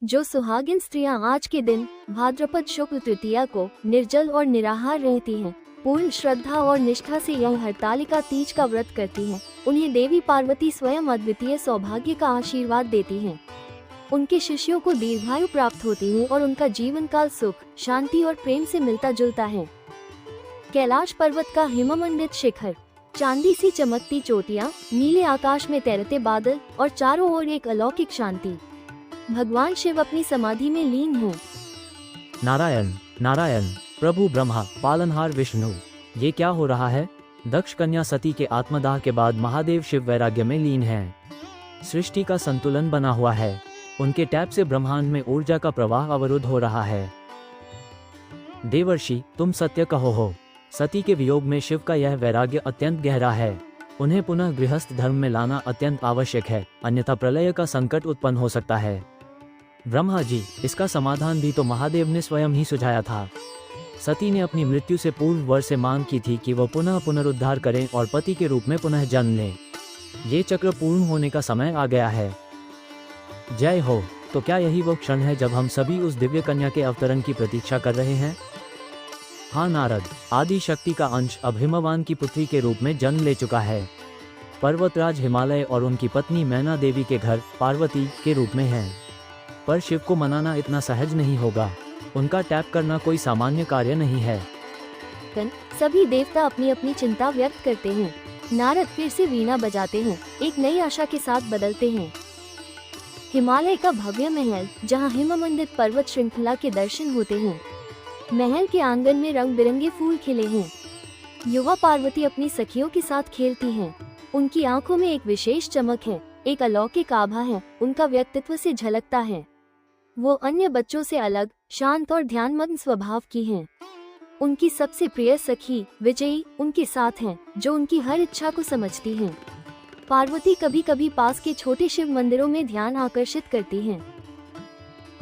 जो सुहागिन स्त्रियां आज के दिन भाद्रपद शुक्ल तृतीया को निर्जल और निराहार रहती हैं, पूर्ण श्रद्धा और निष्ठा से यह हरतालिका तीज का व्रत करती हैं, उन्हें देवी पार्वती स्वयं अद्वितीय सौभाग्य का आशीर्वाद देती हैं। उनके शिष्यों को दीर्घायु प्राप्त होती है और उनका जीवन काल सुख, शांति और प्रेम से मिलता जुलता है। कैलाश पर्वत का हिममंडित शिखर, चांदी सी चमकती चोटियां, नीले आकाश में तैरते बादल और चारों ओर एक अलौकिक शांति। भगवान शिव अपनी समाधि में लीन हैं। नारायण नारायण, प्रभु ब्रह्मा, पालनहार विष्णु, ये क्या हो रहा है? दक्ष कन्या सती के आत्मदाह के बाद महादेव शिव वैराग्य में लीन हैं। सृष्टि का संतुलन बना हुआ है। उनके टैप से ब्रह्मांड में ऊर्जा का प्रवाह अवरुद्ध हो रहा है। देवर्षि, तुम सत्य कहो हो। सती के वियोग में शिव का यह वैराग्य अत्यंत गहरा है। उन्हें पुनः गृहस्थ धर्म में लाना अत्यंत आवश्यक है, अन्यथा प्रलय का संकट उत्पन्न हो सकता है। ब्रह्मा जी, इसका समाधान भी तो महादेव ने स्वयं ही सुझाया था। सती ने अपनी मृत्यु से पूर्व वर से मांग की थी कि वह पुनः पुनरुद्धार करें और पति के रूप में पुनः जन्म लें। ये चक्र पूर्ण होने का समय आ गया है। जय हो। तो क्या यही वो क्षण है जब हम सभी उस दिव्य कन्या के अवतरण की प्रतीक्षा कर रहे हैं? हाँ नारद, आदि शक्ति का अंश अब हिमवान की पुत्री के रूप में जन्म ले चुका है। पर्वतराज हिमालय और उनकी पत्नी मैना देवी के घर पार्वती के रूप में हैं। पर शिव को मनाना इतना सहज नहीं होगा। उनका टैप करना कोई सामान्य कार्य नहीं है। सभी देवता अपनी अपनी चिंता व्यक्त करते हैं। नारद फिर से वीणा बजाते हैं, एक नई आशा के साथ बदलते हैं। हिमालय का भव्य महल, जहां हिममंडित पर्वत श्रृंखला के दर्शन होते हैं। महल के आंगन में रंग बिरंगे फूल खिले हैं। युवा पार्वती अपनी सखियों के साथ खेलती हैं। उनकी आंखों में एक विशेष चमक है, एक अलौकिक आभा है, उनका व्यक्तित्व से झलकता है। वो अन्य बच्चों से अलग, शांत और ध्यानमग्न स्वभाव की हैं। उनकी सबसे प्रिय सखी विजयी उनके साथ हैं, जो उनकी हर इच्छा को समझती हैं। पार्वती कभी कभी पास के छोटे शिव मंदिरों में ध्यान आकर्षित करती हैं।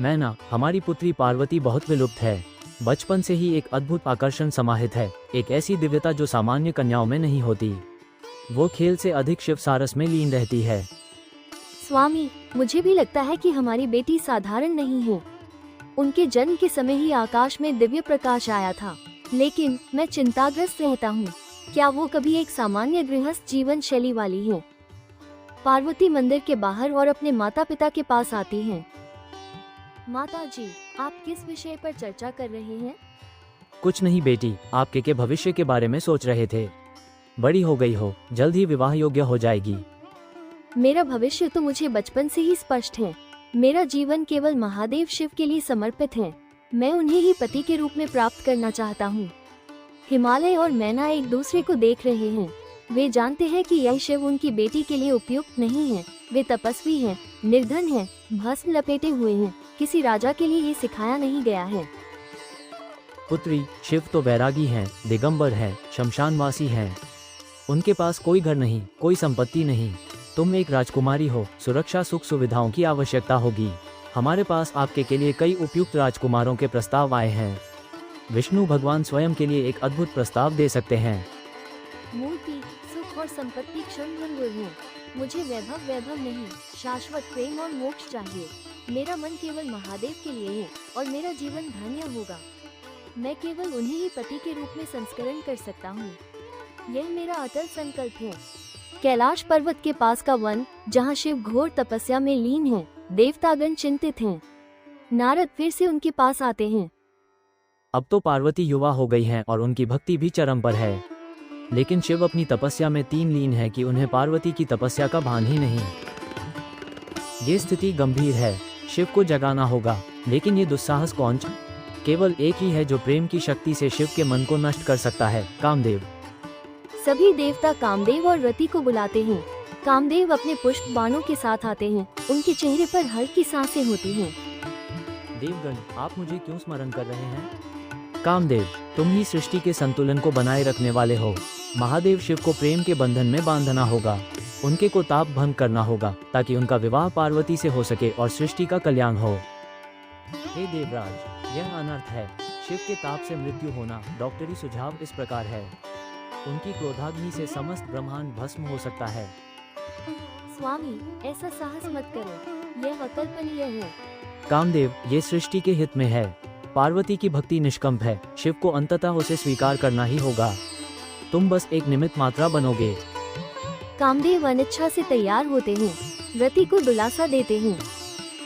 मैना, हमारी पुत्री पार्वती बहुत विलुप्त है। बचपन से ही एक अद्भुत आकर्षण समाहित है, एक ऐसी दिव्यता जो सामान्य कन्याओं में नहीं होती। वो खेल से अधिक शिव सारस में लीन रहती है। स्वामी, मुझे भी लगता है कि हमारी बेटी साधारण नहीं है। उनके जन्म के समय ही आकाश में दिव्य प्रकाश आया था, लेकिन मैं चिंताग्रस्त रहता हूँ। क्या वो कभी एक सामान्य गृहस्थ जीवन शैली वाली है? पार्वती मंदिर के बाहर और अपने माता पिता के पास आती हैं। माता जी, आप किस विषय पर चर्चा कर रहे हैं? कुछ नहीं बेटी, आपके के भविष्य के बारे में सोच रहे थे। बड़ी हो गई हो, जल्द ही विवाह योग्य हो जाएगी। मेरा भविष्य तो मुझे बचपन से ही स्पष्ट है। मेरा जीवन केवल महादेव शिव के लिए समर्पित है। मैं उन्हें ही पति के रूप में प्राप्त करना चाहता हूँ। हिमालय और मैना एक दूसरे को देख रहे हैं। वे जानते हैं कि यह शिव उनकी बेटी के लिए उपयुक्त नहीं है। वे तपस्वी हैं, निर्धन हैं, भस्म लपेटे हुए हैं। किसी राजा के लिए ये सिखाया नहीं गया है। पुत्री, शिव तो वैरागी हैं, दिगंबर हैं, शमशानवासी हैं। उनके पास कोई घर नहीं, कोई संपत्ति नहीं। तुम एक राजकुमारी हो, सुरक्षा सुख सुविधाओं की आवश्यकता होगी। हमारे पास आपके के लिए कई उपयुक्त राजकुमारों के प्रस्ताव आए हैं। विष्णु भगवान स्वयं के लिए एक अद्भुत प्रस्ताव दे सकते हैं। मूर्ति, सुख और संपत्ति क्षण भंगुर हैं। मुझे वैभव नहीं, शाश्वत प्रेम और मोक्ष चाहिए। मेरा मन केवल महादेव के लिए है और मेरा जीवन धन्य होगा। मैं केवल उन्हें ही पति के रूप में संस्करण कर सकता हूँ। यह मेरा अटल संकल्प है। कैलाश पर्वत के पास का वन, जहाँ शिव घोर तपस्या में लीन है, देवतागण चिंतित हैं। नारद फिर से उनके पास आते हैं। अब तो पार्वती युवा हो गई हैं और उनकी भक्ति भी चरम पर है, लेकिन शिव अपनी तपस्या में तीन लीन है कि उन्हें पार्वती की तपस्या का भान ही नहीं। ये स्थिति गंभीर है। शिव को जगाना होगा, लेकिन ये दुस्साहस कौन? केवल एक ही है जो प्रेम की शक्ति से शिव के मन को नष्ट कर सकता है, कामदेव। सभी देवता कामदेव और रति को बुलाते हैं। कामदेव अपने पुष्प बाणों के साथ आते हैं। उनके चेहरे पर हल्की सांसें होती हैं। देवगण, आप मुझे क्यों स्मरण कर रहे हैं? कामदेव, तुम ही सृष्टि के संतुलन को बनाए रखने वाले हो। महादेव शिव को प्रेम के बंधन में बांधना होगा। उनके को ताप भंग करना होगा, ताकि उनका विवाह पार्वती से हो सके और सृष्टि का कल्याण हो। हे देवराज, यह अनर्थ है। शिव के ताप से मृत्यु होना। डॉक्टरी सुझाव इस प्रकार है। उनकी क्रोधाग्नि से समस्त ब्रह्मांड भस्म हो सकता है। स्वामी, ऐसा साहस मत करो, यह अकल्पनीय है। कामदेव, ये सृष्टि के हित में है। पार्वती की भक्ति निष्कंप है, शिव को अंततः उसे स्वीकार करना ही होगा। तुम बस एक निमित्त मात्रा बनोगे। कामदेव अनिच्छा से तैयार होते हैं, रति को दिलासा देते हैं।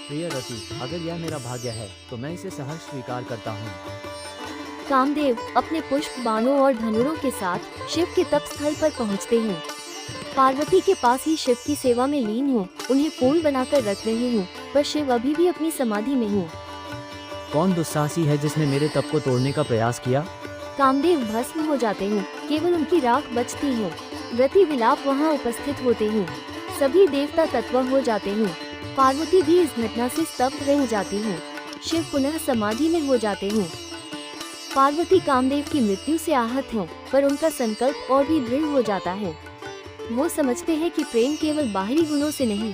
प्रिय रति, अगर यह मेरा भाग्य है तो मैं इसे सहर्ष स्वीकार करता हूँ। कामदेव अपने पुष्प बाणों और धनुरों के साथ शिव के तप स्थल पर पहुँचते हैं। पार्वती के पास ही शिव की सेवा में लीन हैं, उन्हें फूल बनाकर रख रहे हैं, पर शिव अभी भी अपनी समाधि में हैं। कौन दुस्साहसी है जिसने मेरे तप को तोड़ने का प्रयास किया? कामदेव भस्म हो जाते हैं, केवल उनकी राख बचती है। रति विलाप वहाँ उपस्थित होते हैं, सभी देवता तत्व हो जाते हैं। पार्वती भी इस घटना से स्तब्ध रह जाती हैं। शिव पुनः समाधि में हो जाते हैं। पार्वती कामदेव की मृत्यु से आहत हैं, पर उनका संकल्प और भी दृढ़ हो जाता है। वो समझते हैं कि प्रेम केवल बाहरी गुणों से नहीं